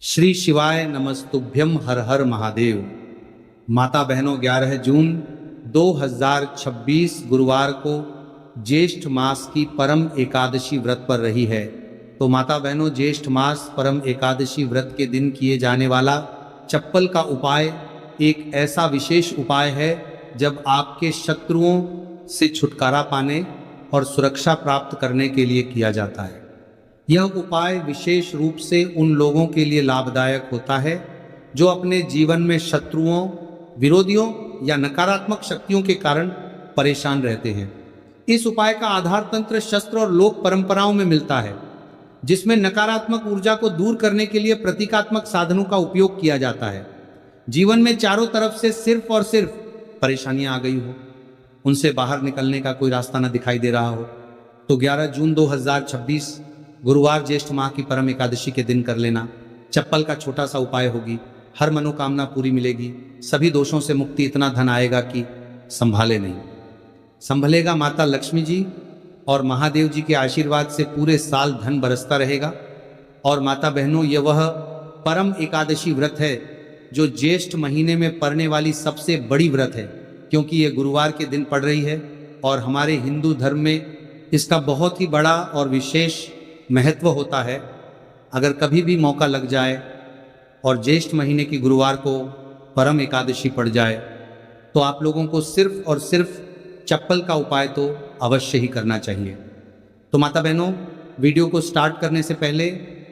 श्री शिवाय नमस्तुभ्यम हर हर महादेव। माता बहनों 11 जून 2026 गुरुवार को ज्येष्ठ मास की परम एकादशी व्रत पर रही है। तो माता बहनों, ज्येष्ठ मास परम एकादशी व्रत के दिन किए जाने वाला चप्पल का उपाय एक ऐसा विशेष उपाय है जब आपके शत्रुओं से छुटकारा पाने और सुरक्षा प्राप्त करने के लिए किया जाता है। यह उपाय विशेष रूप से उन लोगों के लिए लाभदायक होता है जो अपने जीवन में शत्रुओं, विरोधियों या नकारात्मक शक्तियों के कारण परेशान रहते हैं। इस उपाय का आधार तंत्र शस्त्र और लोक परंपराओं में मिलता है, जिसमें नकारात्मक ऊर्जा को दूर करने के लिए प्रतीकात्मक साधनों का उपयोग किया जाता है। जीवन में चारों तरफ से सिर्फ और सिर्फ परेशानियां आ गई हो, उनसे बाहर निकलने का कोई रास्ता न दिखाई दे रहा हो, तो 11 जून 2026 गुरुवार ज्येष्ठ माह की परम एकादशी के दिन कर लेना। चप्पल का छोटा सा उपाय होगी, हर मनोकामना पूरी मिलेगी, सभी दोषों से मुक्ति, इतना धन आएगा कि संभाले नहीं। संभलेगा माता लक्ष्मी जी और महादेव जी के आशीर्वाद से पूरे साल धन बरसता रहेगा। और माता बहनों, यह वह परम एकादशी व्रत है जो ज्येष्ठ महीने में पड़ने वाली सबसे बड़ी व्रत है, क्योंकि यह गुरुवार के दिन पड़ रही है और हमारे हिंदू धर्म में इसका बहुत ही बड़ा और विशेष महत्व होता है। अगर कभी भी मौका लग जाए और ज्येष्ठ महीने की गुरुवार को परम एकादशी पड़ जाए तो आप लोगों को सिर्फ और सिर्फ चप्पल का उपाय तो अवश्य ही करना चाहिए। तो माता बहनों, वीडियो को स्टार्ट करने से पहले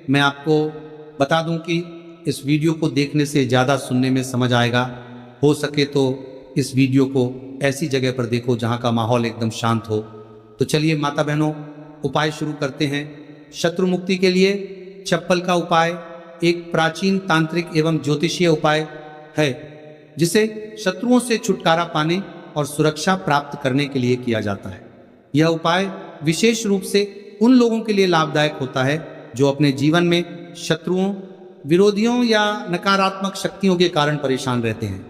मैं आपको बता दूं कि इस वीडियो को देखने से ज़्यादा सुनने में समझ आएगा। हो सके तो इस वीडियो को ऐसी जगह पर देखो जहां का माहौल एकदम शांत हो। तो चलिए माता बहनों, उपाय शुरू करते हैं। शत्रु मुक्ति के लिए चप्पल का उपाय एक प्राचीन तांत्रिक एवं ज्योतिषीय उपाय है, जिसे शत्रुओं से छुटकारा पाने और सुरक्षा प्राप्त करने के लिए किया जाता है। यह उपाय विशेष रूप से उन लोगों के लिए लाभदायक होता है जो अपने जीवन में शत्रुओं, विरोधियों या नकारात्मक शक्तियों के कारण परेशान रहते हैं।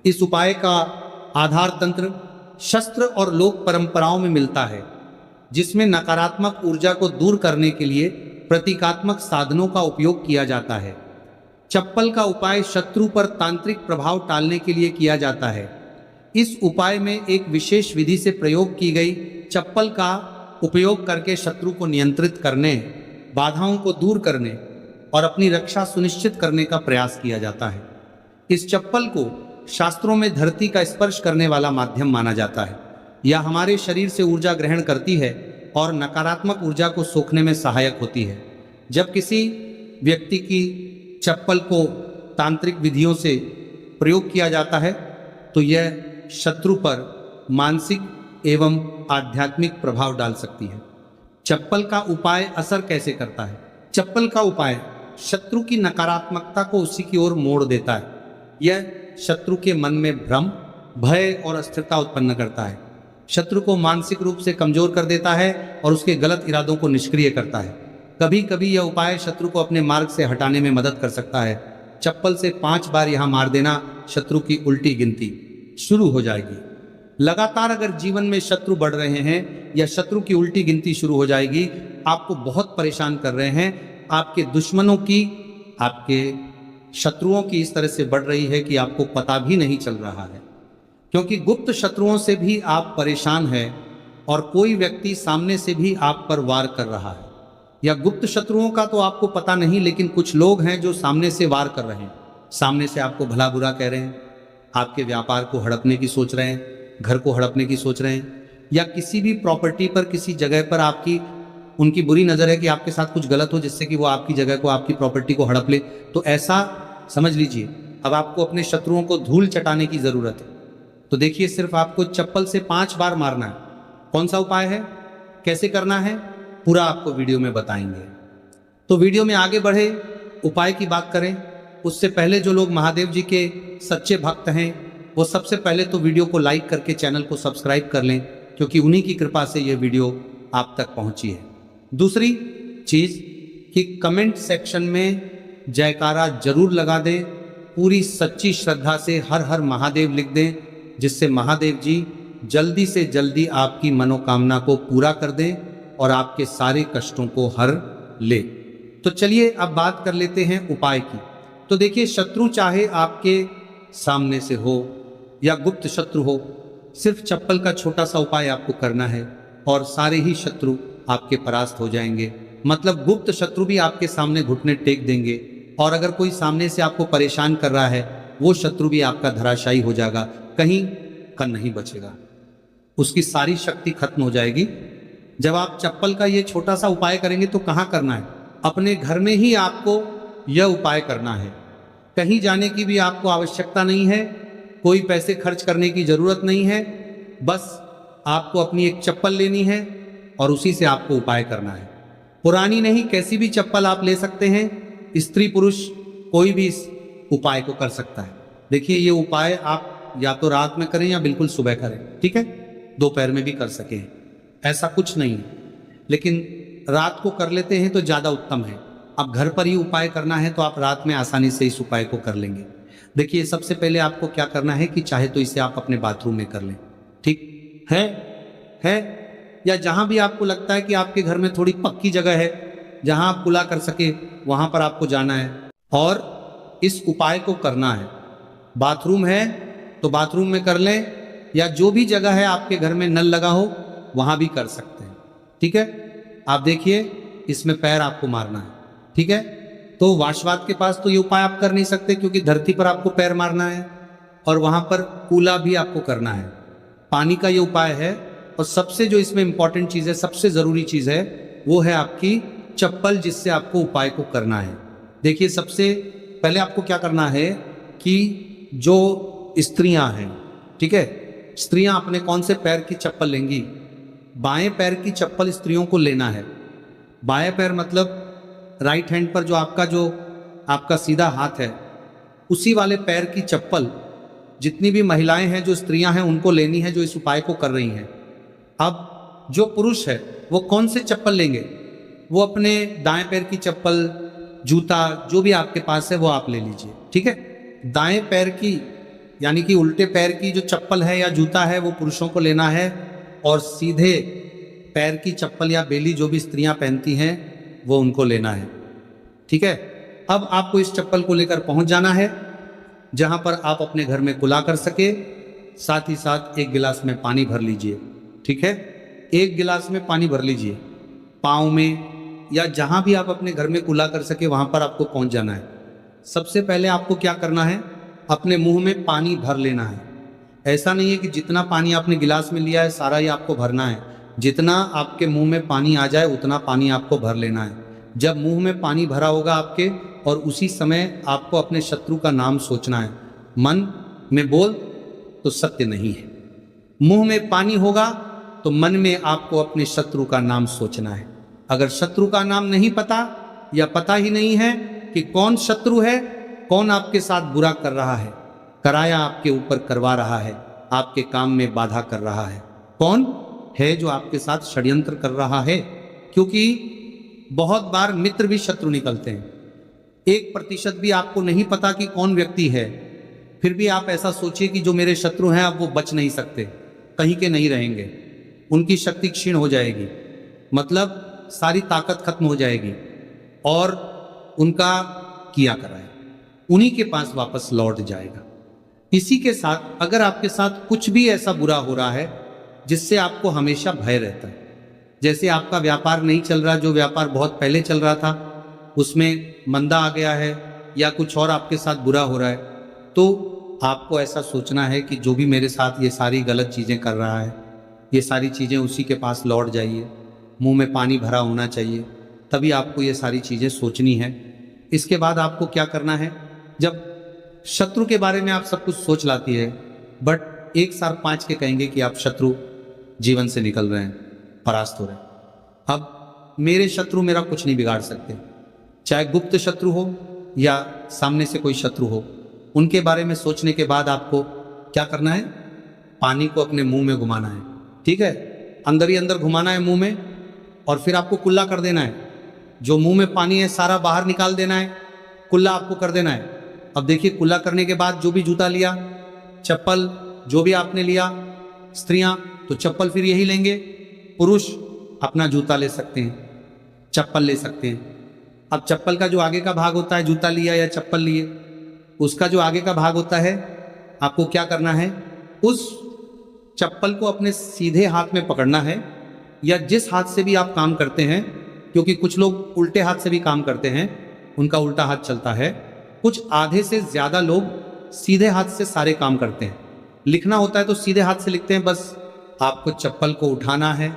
इस उपाय का आधार तंत्र शस्त्र और लोक परंपराओं में मिलता है, जिसमें नकारात्मक ऊर्जा को दूर करने के लिए प्रतीकात्मक साधनों का उपयोग किया जाता है। चप्पल का उपाय शत्रु पर तांत्रिक प्रभाव टालने के लिए किया जाता है। इस उपाय में एक विशेष विधि से प्रयोग की गई चप्पल का उपयोग करके शत्रु को नियंत्रित करने, बाधाओं को दूर करने और अपनी रक्षा सुनिश्चित करने का प्रयास किया जाता है। इस चप्पल को शास्त्रों में धरती का स्पर्श करने वाला माध्यम माना जाता है। यह हमारे शरीर से ऊर्जा ग्रहण करती है और नकारात्मक ऊर्जा को सोखने में सहायक होती है। जब किसी व्यक्ति की चप्पल को तांत्रिक विधियों से प्रयोग किया जाता है तो यह शत्रु पर मानसिक एवं आध्यात्मिक प्रभाव डाल सकती है। चप्पल का उपाय असर कैसे करता है? चप्पल का उपाय शत्रु की नकारात्मकता को उसी की ओर मोड़ देता है। यह शत्रु के मन में भ्रम, भय और अस्थिरता उत्पन्न करता है। शत्रु को मानसिक रूप से कमजोर कर देता है और उसके गलत इरादों को निष्क्रिय करता है। कभी कभी यह उपाय शत्रु को अपने मार्ग से हटाने में मदद कर सकता है। चप्पल से 5 बार यहां मार देना, शत्रु की उल्टी गिनती शुरू हो जाएगी। लगातार अगर जीवन में शत्रु बढ़ रहे हैं या शत्रु की उल्टी गिनती शुरू हो जाएगी, आपको बहुत परेशान कर रहे हैं, आपके दुश्मनों की, आपके शत्रुओं की इस तरह से बढ़ रही है कि आपको पता भी नहीं चल रहा है, क्योंकि गुप्त शत्रुओं से भी आप परेशान हैं और कोई व्यक्ति सामने से भी आप पर वार कर रहा है। या गुप्त शत्रुओं का तो आपको पता नहीं, लेकिन कुछ लोग हैं जो सामने से वार कर रहे हैं, सामने से आपको भला बुरा कह रहे हैं, आपके व्यापार को हड़पने की सोच रहे हैं, घर को हड़पने की सोच रहे हैं, या किसी भी प्रॉपर्टी पर, किसी जगह पर आपकी उनकी बुरी नज़र है कि आपके साथ कुछ गलत हो जिससे कि वो आपकी जगह को, आपकी प्रॉपर्टी को हड़प ले। तो ऐसा समझ लीजिए अब आपको अपने शत्रुओं को धूल चटाने की ज़रूरत है। तो देखिए, सिर्फ आपको चप्पल से 5 बार मारना है। कौन सा उपाय है, कैसे करना है, पूरा आपको वीडियो में बताएंगे। तो वीडियो में आगे बढ़े, उपाय की बात करें उससे पहले जो लोग महादेव जी के सच्चे भक्त हैं वो सबसे पहले तो वीडियो को लाइक करके चैनल को सब्सक्राइब कर लें, क्योंकि उन्हीं की कृपा से ये वीडियो आप तक पहुंची है। दूसरी चीज़ कि कमेंट सेक्शन में जयकारा जरूर लगा दें, पूरी सच्ची श्रद्धा से हर हर महादेव लिख दें, जिससे महादेव जी जल्दी से जल्दी आपकी मनोकामना को पूरा कर दें और आपके सारे कष्टों को हर ले। तो चलिए अब बात कर लेते हैं उपाय की। तो देखिए, शत्रु चाहे आपके सामने से हो या गुप्त शत्रु हो, सिर्फ चप्पल का छोटा सा उपाय आपको करना है और सारे ही शत्रु आपके परास्त हो जाएंगे। मतलब गुप्त शत्रु भी आपके सामने घुटने टेक देंगे, और अगर कोई सामने से आपको परेशान कर रहा है, वो शत्रु भी आपका धराशायी हो जाएगा, कहीं का नहीं बचेगा, उसकी सारी शक्ति खत्म हो जाएगी। जब आप चप्पल का ये छोटा सा उपाय करेंगे तो कहाँ करना है? अपने घर में ही आपको यह उपाय करना है। कहीं जाने की भी आपको आवश्यकता नहीं है, कोई पैसे खर्च करने की जरूरत नहीं है। बस आपको अपनी एक चप्पल लेनी है और उसी से आपको उपाय करना है। पुरानी नहीं, कैसी भी चप्पल आप ले सकते हैं। स्त्री पुरुष कोई भी इस उपाय को कर सकता है। देखिए, ये उपाय आप या तो रात में करें या बिल्कुल सुबह करें, ठीक है? दोपहर में भी कर सकें, ऐसा कुछ नहीं है, लेकिन रात को कर लेते हैं तो ज़्यादा उत्तम है। अब घर पर ही उपाय करना है तो आप रात में आसानी से इस उपाय को कर लेंगे। देखिए, सबसे पहले आपको क्या करना है कि चाहे तो इसे आप अपने बाथरूम में कर लें, ठीक है? या जहां भी आपको लगता है कि आपके घर में थोड़ी पक्की जगह है जहां आप कुला कर सके, वहां पर आपको जाना है और इस उपाय को करना है। बाथरूम है तो बाथरूम में कर लें, या जो भी जगह है आपके घर में नल लगा हो वहां भी कर सकते हैं, ठीक है? आप देखिए, इसमें पैर आपको मारना है, ठीक है? तो वाशवात के पास तो ये उपाय आप कर नहीं सकते, क्योंकि धरती पर आपको पैर मारना है और वहां पर कूला भी आपको करना है। पानी का ये उपाय है। और सबसे जो इसमें इंपॉर्टेंट चीज है, सबसे जरूरी चीज है, वो है आपकी चप्पल, जिससे आपको उपाय को करना है। देखिए, सबसे पहले आपको क्या करना है कि जो स्त्रियां हैं, ठीक है, स्त्रियां अपने कौन से पैर की चप्पल लेंगी? बाएं पैर की चप्पल स्त्रियों को लेना है। बाएं पैर मतलब राइट हैंड पर जो आपका सीधा हाथ है, उसी वाले पैर की चप्पल जितनी भी महिलाएं हैं, जो स्त्रियां हैं, उनको लेनी है, जो इस उपाय को कर रही हैं। अब जो पुरुष है वो कौन से चप्पल लेंगे? वो अपने दाएं पैर की चप्पल, जूता, जो भी आपके पास है वो आप ले लीजिए, ठीक है? दाएं पैर की यानी कि उल्टे पैर की जो चप्पल है या जूता है वो पुरुषों को लेना है, और सीधे पैर की चप्पल या बेली जो भी स्त्रियां पहनती हैं वो उनको लेना है, ठीक है? अब आपको इस चप्पल को लेकर पहुंच जाना है जहां पर आप अपने घर में कुला कर सके। साथ ही साथ एक गिलास में पानी भर लीजिए, ठीक है? एक गिलास में पानी भर लीजिए, पाँव में या जहां भी आप अपने घर में कुला कर सके वहां पर आपको पहुंच जाना है। सबसे पहले आपको क्या करना है? अपने मुंह में पानी भर लेना है। ऐसा नहीं है कि जितना पानी आपने गिलास में लिया है सारा ही आपको भरना है। जितना आपके मुंह में पानी आ जाए उतना पानी आपको भर लेना है। जब मुंह में पानी भरा होगा आपके, और उसी समय आपको अपने शत्रु का नाम सोचना है। मन में बोल तो सत्य नहीं है। मुंह में पानी होगा तो मन में आपको अपने शत्रु का नाम सोचना है। अगर शत्रु का नाम नहीं पता या पता ही नहीं है कि कौन शत्रु है, कौन आपके साथ बुरा कर रहा है, कराया आपके ऊपर करवा रहा है, आपके काम में बाधा कर रहा है, कौन है जो आपके साथ षड्यंत्र कर रहा है? क्योंकि बहुत बार मित्र भी शत्रु निकलते हैं। 1% भी आपको नहीं पता कि कौन व्यक्ति है, फिर भी आप ऐसा सोचिए कि जो मेरे शत्रु हैं अब वो बच नहीं सकते, कहीं के नहीं रहेंगे, उनकी शक्ति क्षीण हो जाएगी, मतलब सारी ताकत खत्म हो जाएगी और उनका किया कराए उन्हीं के पास वापस लौट जाएगा। इसी के साथ अगर आपके साथ कुछ भी ऐसा बुरा हो रहा है जिससे आपको हमेशा भय रहता है, जैसे आपका व्यापार नहीं चल रहा, जो व्यापार बहुत पहले चल रहा था उसमें मंदा आ गया है, या कुछ और आपके साथ बुरा हो रहा है, तो आपको ऐसा सोचना है कि जो भी मेरे साथ ये सारी गलत चीज़ें कर रहा है, ये सारी चीज़ें उसी के पास लौट जाइए। मुंह में पानी भरा होना चाहिए, तभी आपको ये सारी चीज़ें सोचनी है। इसके बाद आपको क्या करना है? जब शत्रु के बारे में आप सब कुछ सोच लाती है, बट 1 4 5 के कहेंगे कि आप शत्रु जीवन से निकल रहे हैं, परास्त हो रहे हैं। अब मेरे शत्रु मेरा कुछ नहीं बिगाड़ सकते, चाहे गुप्त शत्रु हो या सामने से कोई शत्रु हो। उनके बारे में सोचने के बाद आपको क्या करना है? पानी को अपने मुंह में घुमाना है, ठीक है? अंदर ही अंदर घुमाना है मुंह में, और फिर आपको कुल्ला कर देना है। जो मुंह में पानी है सारा बाहर निकाल देना है, कुल्ला आपको कर देना है। अब देखिए, कुल्ला करने के बाद जो भी जूता लिया, चप्पल जो भी आपने लिया, स्त्रियां तो चप्पल फिर यही लेंगे, पुरुष अपना जूता ले सकते हैं, चप्पल ले सकते हैं, अब चप्पल का जो आगे का भाग होता है, जूता लिया या चप्पल लिए, उसका जो आगे का भाग होता है, आपको क्या करना है, उस चप्पल को अपने सीधे हाथ में पकड़ना है, या जिस हाथ से भी आप काम करते हैं, क्योंकि कुछ लोग उल्टे हाथ से भी काम करते हैं, उनका उल्टा हाथ चलता है। कुछ आधे से ज्यादा लोग सीधे हाथ से सारे काम करते हैं। लिखना होता है तो सीधे हाथ से लिखते हैं। बस आपको चप्पल को उठाना है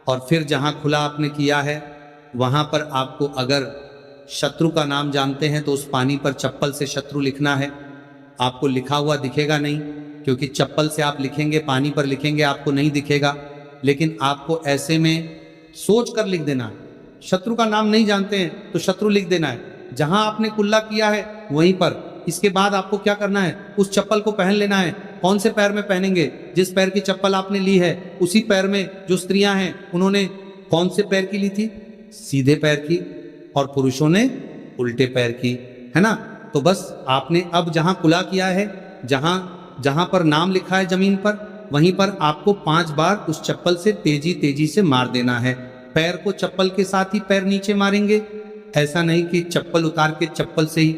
और फिर जहां खुला आपने किया है वहां पर आपको, अगर शत्रु का नाम जानते हैं तो उस पानी पर चप्पल से शत्रु लिखना है। आपको लिखा हुआ दिखेगा नहीं, क्योंकि चप्पल से आप लिखेंगे, पानी पर लिखेंगे, आपको नहीं दिखेगा, लेकिन आपको ऐसे में सोच कर लिख देना है। शत्रु का नाम नहीं जानते हैं तो शत्रु लिख देना है, जहां आपने कुल्ला किया है वहीं पर। इसके बाद आपको क्या करना है, उस चप्पल को पहन लेना है। कौन से पैर में पहनेंगे, जिस पैर की चप्पल आपने ली है उसी पैर में। जो स्त्रियां हैं उन्होंने कौन से पैर की ली थी, सीधे पैर की, और पुरुषों ने उल्टे पैर की, है ना। तो बस आपने अब जहां कुला किया है, जहां जहां पर नाम लिखा है जमीन पर, वहीं पर आपको 5 बार उस चप्पल से तेजी तेजी से मार देना है। पैर को चप्पल के साथ ही पैर नीचे मारेंगे, ऐसा नहीं कि चप्पल उतार के चप्पल से ही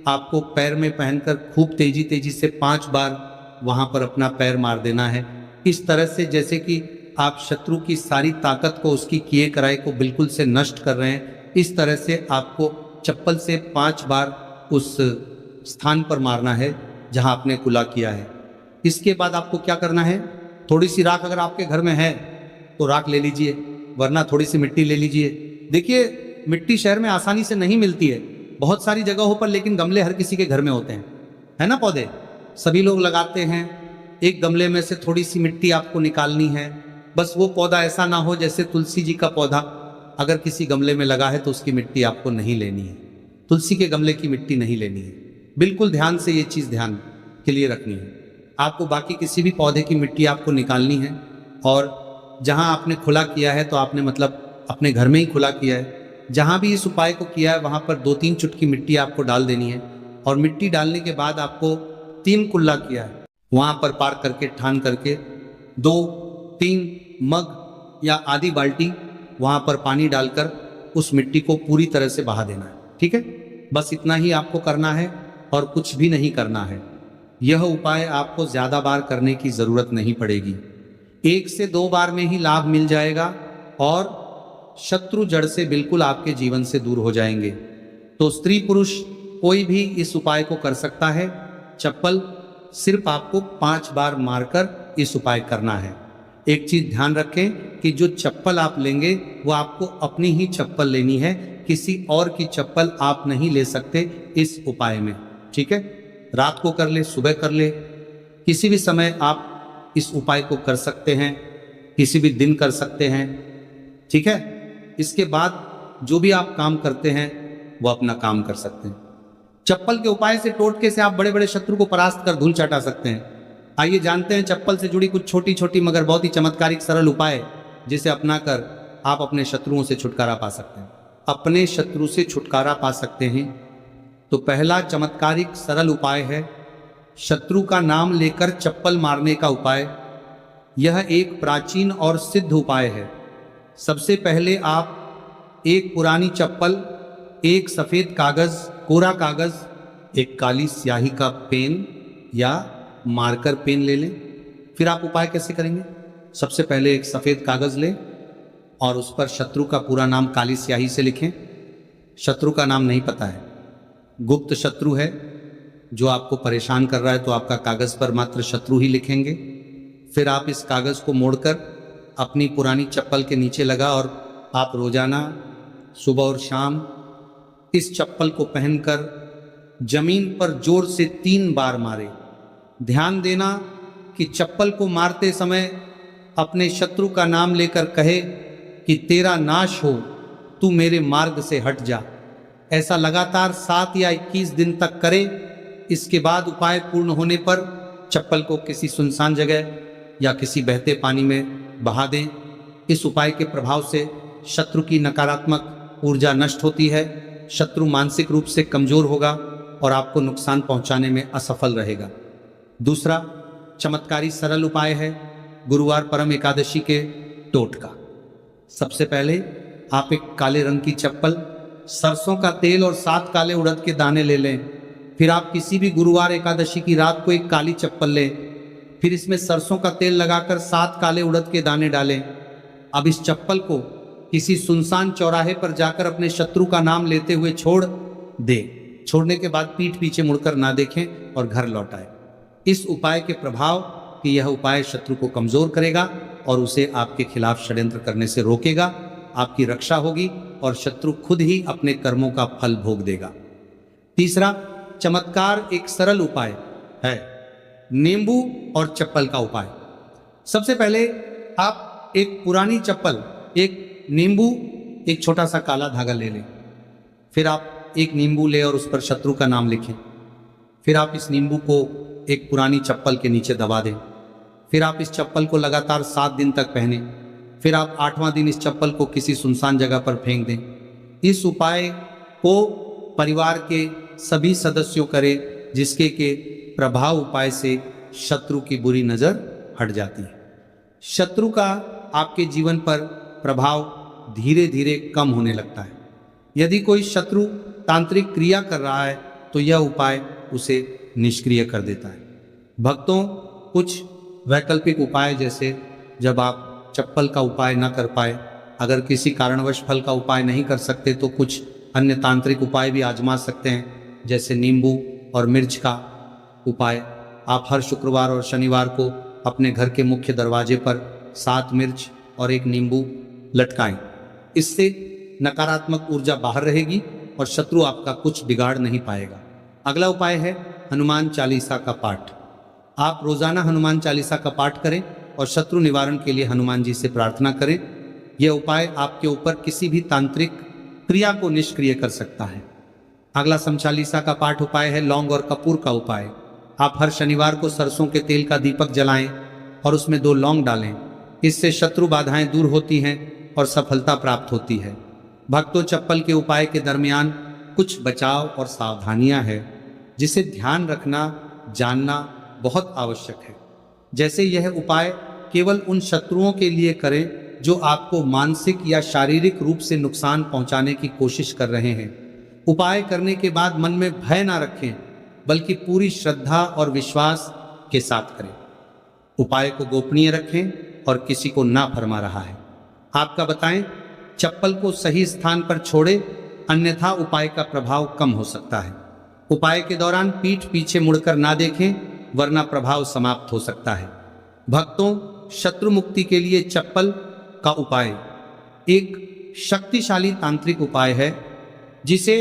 आपको पैर में पहनकर खूब तेजी तेजी से 5 बार वहां पर अपना पैर मार देना है। इस तरह से जैसे कि आप शत्रु की सारी ताकत को, उसकी किए कराए को बिल्कुल से नष्ट कर रहे हैं। इस तरह से आपको चप्पल से 5 बार उस स्थान पर मारना है जहां आपने कुला किया है। इसके बाद आपको क्या करना है, थोड़ी सी राख अगर आपके घर में है तो राख ले लीजिए, वरना थोड़ी सी मिट्टी ले लीजिए। देखिए मिट्टी शहर में आसानी से नहीं मिलती है बहुत सारी जगहों पर, लेकिन गमले हर किसी के घर में होते हैं, है ना। पौधे सभी लोग लगाते हैं। एक गमले में से थोड़ी सी मिट्टी आपको निकालनी है। बस वो पौधा ऐसा ना हो, जैसे तुलसी जी का पौधा अगर किसी गमले में लगा है तो उसकी मिट्टी आपको नहीं लेनी है। तुलसी के गमले की मिट्टी नहीं लेनी है। बिल्कुल ध्यान से ये चीज़ ध्यान के लिए रखनी है। आपको बाकी किसी भी पौधे की मिट्टी आपको निकालनी है, और जहां आपने खुला किया है तो आपने मतलब अपने घर में ही खुला किया है, जहां भी इस उपाय को किया है वहां पर 2-3 चुटकी मिट्टी आपको डाल देनी है। और मिट्टी डालने के बाद आपको 3 कुल्ला किया है वहां पर पार करके, ठान करके 2-3 मग या आधी बाल्टी वहां पर पानी डालकर उस मिट्टी को पूरी तरह से बहा देना है। ठीक है, बस इतना ही आपको करना है और कुछ भी नहीं करना है। यह उपाय आपको ज्यादा बार करने की जरूरत नहीं पड़ेगी। 1 से 2 बार में ही लाभ मिल जाएगा और शत्रु जड़ से बिल्कुल आपके जीवन से दूर हो जाएंगे। तो स्त्री पुरुष कोई भी इस उपाय को कर सकता है। चप्पल सिर्फ आपको 5 बार मारकर इस उपाय करना है। एक चीज ध्यान रखें कि जो चप्पल आप लेंगे वो आपको अपनी ही चप्पल लेनी है, किसी और की चप्पल आप नहीं ले सकते इस उपाय में। ठीक है, रात को कर ले, सुबह कर ले, किसी भी समय आप इस उपाय को कर सकते हैं, किसी भी दिन कर सकते हैं। ठीक है, इसके बाद जो भी आप काम करते हैं वो अपना काम कर सकते हैं। चप्पल के उपाय से, टोटके से आप बड़े बड़े शत्रु को परास्त कर धूल चाटा सकते हैं। आइए जानते हैं चप्पल से जुड़ी कुछ छोटी छोटी मगर बहुत ही चमत्कारिक सरल उपाय, जिसे अपनाकर आप अपने शत्रुओं से छुटकारा पा सकते हैं। अपने शत्रु से छुटकारा पा सकते हैं तो पहला चमत्कारिक सरल उपाय है शत्रु का नाम लेकर चप्पल मारने का उपाय। यह एक प्राचीन और सिद्ध उपाय है। सबसे पहले आप एक पुरानी चप्पल, एक सफेद कागज, कोरा कागज, एक काली स्याही का पेन या मार्कर पेन ले लें। फिर आप उपाय कैसे करेंगे, सबसे पहले एक सफेद कागज लें और उस पर शत्रु का पूरा नाम काली स्याही से लिखें। शत्रु का नाम नहीं पता है, गुप्त शत्रु है जो आपको परेशान कर रहा है, तो आपका कागज पर मात्र शत्रु ही लिखेंगे। फिर आप इस कागज को मोड़कर अपनी पुरानी चप्पल के नीचे लगा और आप रोजाना सुबह और शाम इस चप्पल को पहनकर जमीन पर जोर से 3 बार मारे। ध्यान देना कि चप्पल को मारते समय अपने शत्रु का नाम लेकर कहे कि तेरा नाश हो, तू मेरे मार्ग से हट जा। ऐसा लगातार 7 या 21 दिन तक करे। इसके बाद उपाय पूर्ण होने पर चप्पल को किसी सुनसान जगह या किसी बहते पानी में बहा दें। इस उपाय के प्रभाव से शत्रु की नकारात्मक ऊर्जा नष्ट होती है, शत्रु मानसिक रूप से कमजोर होगा और आपको नुकसान पहुंचाने में असफल रहेगा। दूसरा चमत्कारी सरल उपाय है गुरुवार परम एकादशी के टोटका। सबसे पहले आप एक काले रंग की चप्पल सरसों का तेल और 7 काले उड़द के दाने ले लें। फिर आप किसी भी गुरुवार एकादशी की रात को एक काली चप्पल लें। फिर इसमें सरसों का तेल लगाकर 7 काले उड़द के दाने डालें। अब इस चप्पल को किसी सुनसान चौराहे पर जाकर अपने शत्रु का नाम लेते हुए छोड़ दे। छोड़ने के बाद पीठ पीछे मुड़कर ना देखें और घर लौट आए। इस उपाय के प्रभाव कि यह उपाय शत्रु को कमजोर करेगा और उसे आपके खिलाफ षड्यंत्र करने से रोकेगा, आपकी रक्षा होगी और शत्रु खुद ही अपने कर्मों का फल भोग देगा। तीसरा चमत्कार एक सरल उपाय है, नींबू और चप्पल का उपाय। सबसे पहले आप एक पुरानी चप्पल, एक नींबू, एक छोटा सा काला धागा ले लें। फिर आप एक नींबू ले और उस पर शत्रु का नाम लिखें। फिर आप इस नींबू को एक पुरानी चप्पल के नीचे दबा दें। फिर आप इस चप्पल को लगातार 7 दिन तक पहने। फिर आप 8वां दिन इस चप्पल को किसी सुनसान जगह पर फेंक दें। इस उपाय को परिवार के सभी सदस्यों करें, जिसके के प्रभाव उपाय से शत्रु की बुरी नजर हट जाती है। शत्रु का आपके जीवन पर प्रभाव धीरे धीरे कम होने लगता है। यदि कोई शत्रु तांत्रिक क्रिया कर रहा है तो यह उपाय उसे निष्क्रिय कर देता है। भक्तों, कुछ वैकल्पिक उपाय, जैसे जब आप चप्पल का उपाय न कर पाए, अगर किसी कारणवश फल का उपाय नहीं कर सकते तो कुछ अन्य तांत्रिक उपाय भी आजमा सकते हैं, जैसे नींबू और मिर्च का उपाय। आप हर शुक्रवार और शनिवार को अपने घर के मुख्य दरवाजे पर 7 मिर्च और 1 नींबू लटकाएं। इससे नकारात्मक ऊर्जा बाहर रहेगी और शत्रु आपका कुछ बिगाड़ नहीं पाएगा। अगला उपाय है हनुमान चालीसा का पाठ। आप रोजाना हनुमान चालीसा का पाठ करें और शत्रु निवारण के लिए हनुमान जी से प्रार्थना करें। यह उपाय आपके ऊपर किसी भी तांत्रिक क्रिया को निष्क्रिय कर सकता है। अगला समचालीसा का पाठ उपाय है लौंग और कपूर का उपाय। आप हर शनिवार को सरसों के तेल का दीपक जलाएं और उसमें 2 लौंग डालें। इससे शत्रु बाधाएं दूर होती हैं और सफलता प्राप्त होती है। भक्तों, चप्पल के उपाय के दरमियान कुछ बचाव और सावधानियां हैं, जिसे ध्यान रखना, जानना बहुत आवश्यक है। जैसे यह उपाय केवल उन शत्रुओं के लिए करें जो आपको मानसिक या शारीरिक रूप से नुकसान पहुंचाने की कोशिश कर रहे हैं। उपाय करने के बाद मन में भय ना रखें, बल्कि पूरी श्रद्धा और विश्वास के साथ करें। उपाय को गोपनीय रखें और किसी को ना फरमा रहा है आपका बताएं। चप्पल को सही स्थान पर छोड़े, अन्यथा उपाय का प्रभाव कम हो सकता है। उपाय के दौरान पीठ पीछे मुड़कर ना देखें, वरना प्रभाव समाप्त हो सकता है। भक्तों, शत्रु मुक्ति के लिए चप्पल का उपाय एक शक्तिशाली तांत्रिक उपाय है, जिसे